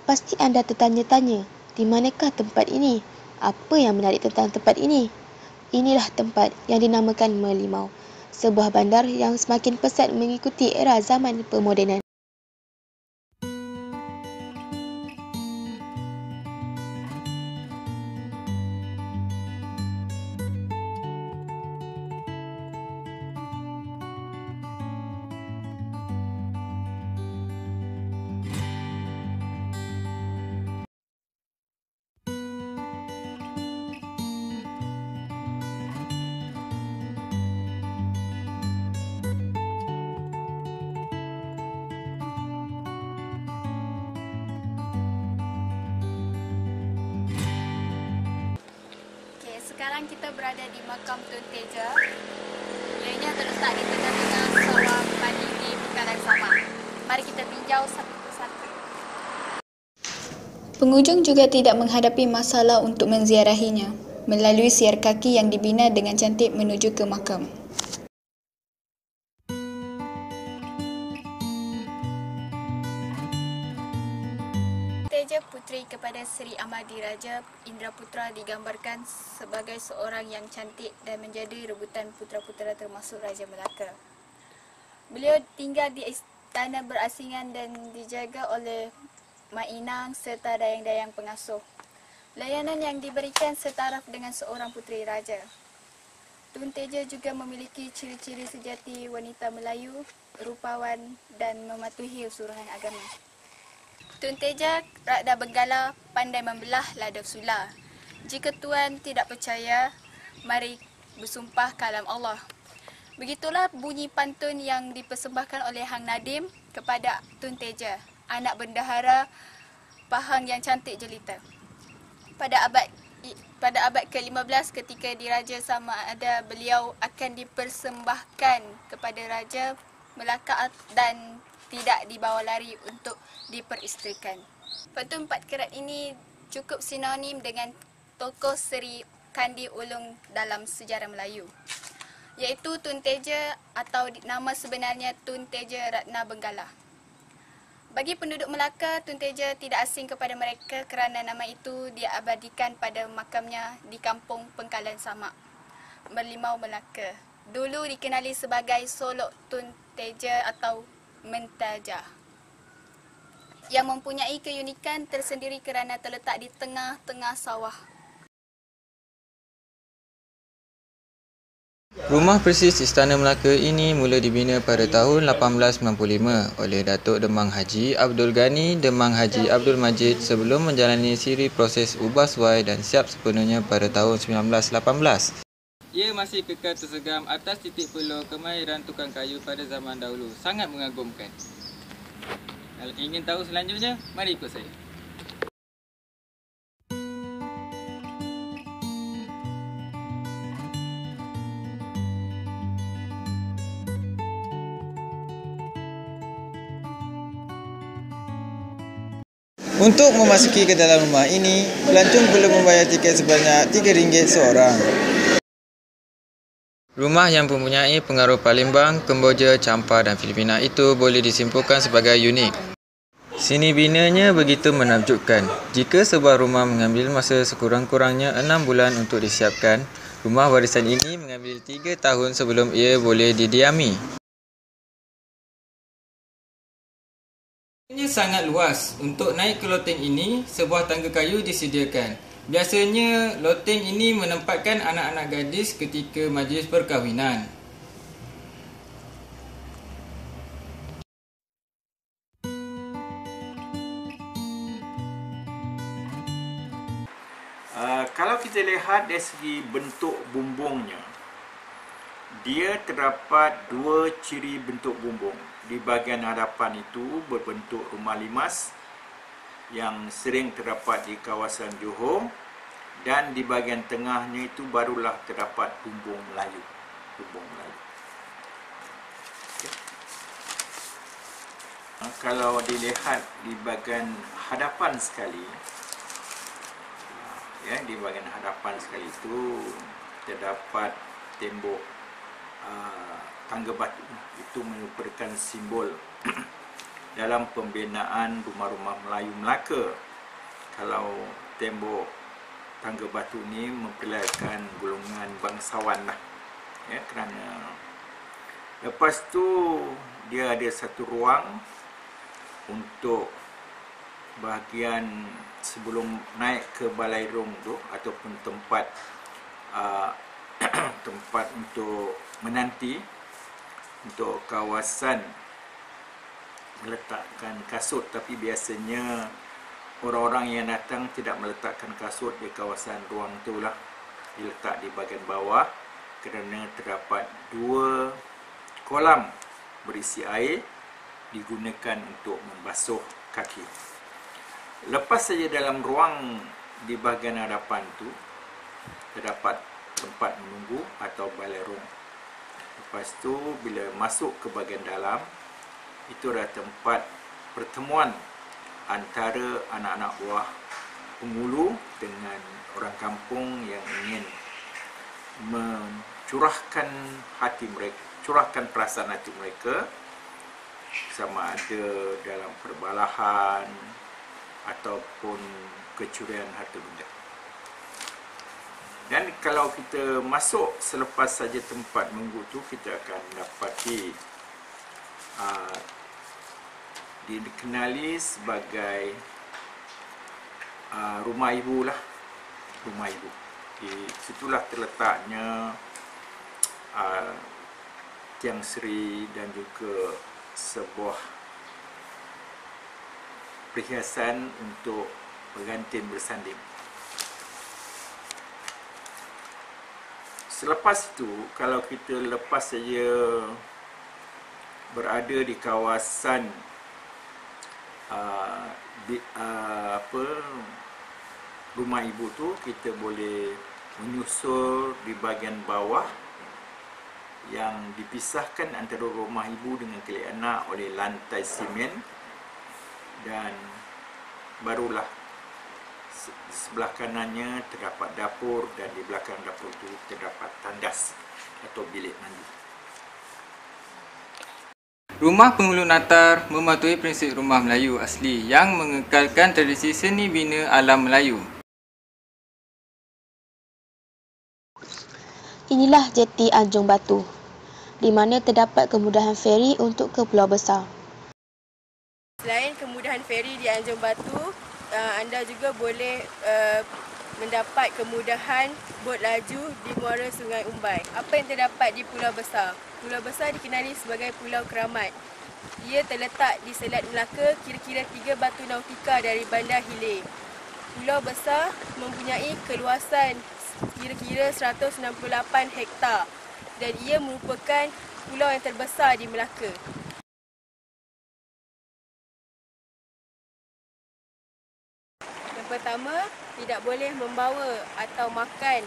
Pasti anda tertanya-tanya, di manakah tempat ini? Apa yang menarik tentang tempat ini? Inilah tempat yang dinamakan Merlimau, sebuah bandar yang semakin pesat mengikuti era zaman pemodenan. Sekarang kita berada di makam Tun Teja. Ianya terletak di tengah-tengah sawah padi di Pekalan Sabah. Mari kita tinjau satu persatu. Pengunjung juga tidak menghadapi masalah untuk menziarahinya melalui siar kaki yang dibina dengan cantik menuju ke makam. Teja puteri kepada Seri Ahmadiraja Indraputra digambarkan sebagai seorang yang cantik dan menjadi rebutan putera-putera termasuk Raja Melaka. Beliau tinggal di istana berasingan dan dijaga oleh Mak Inang serta dayang-dayang pengasuh. Layanan yang diberikan setaraf dengan seorang puteri raja. Tun Teja juga memiliki ciri-ciri sejati wanita Melayu, rupawan dan mematuhi usuran agama. Tun Teja, Ratna Benggala, pandai membelah lada sula. Jika tuan tidak percaya, mari bersumpah kalam Allah. Begitulah bunyi pantun yang dipersembahkan oleh Hang Nadim kepada Tun Teja, anak bendahara Pahang yang cantik jelita. Pada abad ke-15 ketika diraja sama ada beliau akan dipersembahkan kepada Raja Melaka dan tidak dibawa lari untuk diperisterikan. Pantun 4 kerat ini cukup sinonim dengan tokoh Seri Kandi Ulung dalam sejarah Melayu, iaitu Tun Teja atau nama sebenarnya Tun Teja Ratna Benggala. Bagi penduduk Melaka, Tun Teja tidak asing kepada mereka kerana nama itu diabadikan pada makamnya di kampung Pengkalan Samak, Merlimau, Melaka. Dulu dikenali sebagai Solok Tun Teja atau Mentajah, yang mempunyai keunikan tersendiri kerana terletak di tengah-tengah sawah. Rumah persis Istana Melaka ini mula dibina pada tahun 1895 oleh Datuk Demang Haji Abdul Ghani Demang Haji Abdul Majid sebelum menjalani siri proses ubah suai dan siap sepenuhnya pada tahun 1918. Ia masih kekal tersegam atas titik peluh kemahiran tukang kayu pada zaman dahulu. Sangat mengagumkan. Kalau ingin tahu selanjutnya, mari ikut saya. Untuk memasuki ke dalam rumah ini, pelancong perlu membayar tiket sebanyak RM3 seorang. Rumah yang mempunyai pengaruh Palembang, Kemboja, Champa dan Filipina itu boleh disimpulkan sebagai unik. Seni binanya begitu menakjubkan. Jika sebuah rumah mengambil masa sekurang-kurangnya 6 bulan untuk disiapkan, rumah warisan ini mengambil 3 tahun sebelum ia boleh didiami. Ini sangat luas. Untuk naik ke loteng ini, sebuah tangga kayu disediakan. Biasanya, loteng ini menempatkan anak-anak gadis ketika majlis perkahwinan. Kalau kita lihat dari segi bentuk bumbungnya, dia terdapat 2 ciri bentuk bumbung. Di bahagian hadapan itu berbentuk rumah limas yang sering terdapat di kawasan Johor, dan di bahagian tengahnya itu barulah terdapat bumbung Melayu. Okay. Kalau dilihat di bahagian hadapan sekali, di bahagian hadapan sekali itu terdapat tembok tangga batu. Itu merupakan simbol dalam pembinaan rumah-rumah Melayu Melaka. Kalau tembok tangga batu ni memperlihatkan golongan bangsawan lah, ya, kerana lepas tu dia ada satu ruang untuk bahagian sebelum naik ke balairung tu, ataupun tempat tempat untuk menanti, untuk kawasan meletakkan kasut. Tapi biasanya orang-orang yang datang tidak meletakkan kasut di kawasan ruang tu lah, diletak di bahagian bawah, kerana terdapat 2 kolam berisi air digunakan untuk membasuh kaki. Lepas saja dalam ruang di bahagian hadapan tu terdapat tempat menunggu atau balairung. Lepas tu bila masuk ke bahagian dalam, itu adalah tempat pertemuan antara anak-anak buah penghulu dengan orang kampung yang ingin mencurahkan hati mereka, curahkan perasaan hati mereka, sama ada dalam perbalahan ataupun kecurian harta benda. Dan kalau kita masuk selepas saja tempat menunggu tu, kita akan dapati dikenali sebagai rumah ibu lah, rumah ibu. Di situlah terletaknya tiang seri dan juga sebuah perhiasan untuk pengantin bersanding. Selepas itu, kalau kita lepas saja berada di kawasan rumah ibu tu, kita boleh menyusul di bahagian bawah yang dipisahkan antara rumah ibu dengan bilik anak oleh lantai simen, dan barulah di sebelah kanannya terdapat dapur, dan di belakang dapur itu terdapat tandas atau bilik mandi. Rumah penghulu Natar mematuhi prinsip rumah Melayu asli yang mengekalkan tradisi seni bina alam Melayu. Inilah jeti Anjung Batu, di mana terdapat kemudahan feri untuk ke Pulau Besar. Selain kemudahan feri di Anjung Batu, anda juga boleh mendapat kemudahan bot laju di muara Sungai Umbai. Apa yang terdapat di Pulau Besar? Pulau Besar dikenali sebagai Pulau Keramat. Ia terletak di Selat Melaka, kira-kira 3 batu nautika dari Bandar Hilir. Pulau Besar mempunyai keluasan kira-kira 168 hektar dan ia merupakan pulau yang terbesar di Melaka. Yang pertama, tidak boleh membawa atau makan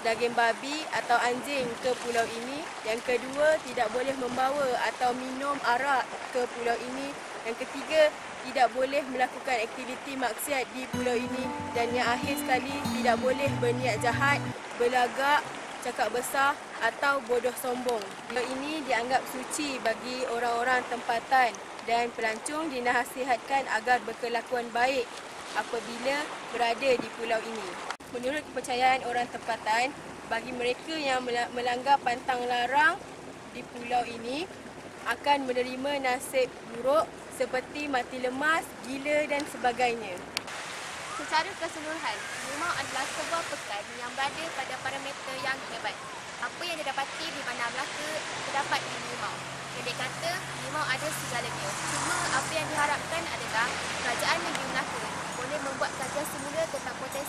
daging babi atau anjing ke pulau ini. Yang kedua, tidak boleh membawa atau minum arak ke pulau ini. Yang ketiga, tidak boleh melakukan aktiviti maksiat di pulau ini. Dan yang akhir sekali, tidak boleh berniat jahat, berlagak, cakap besar atau bodoh sombong. Pulau ini dianggap suci bagi orang-orang tempatan dan pelancong dinasihatkan agar berkelakuan baik apabila berada di pulau ini. Menurut kepercayaan orang tempatan, bagi mereka yang melanggar pantang larang di pulau ini akan menerima nasib buruk seperti mati lemas, gila dan sebagainya. Secara keseluruhan, limau adalah sebuah pekan yang berada pada parameter yang hebat. Apa yang didapati di Bandar Melaka terdapat di limau. Pendek kata, limau ada segalanya. Cuma apa yang diharapkan adalah kerajaan negeri Melaka boleh membuat kajian semula tentang potensi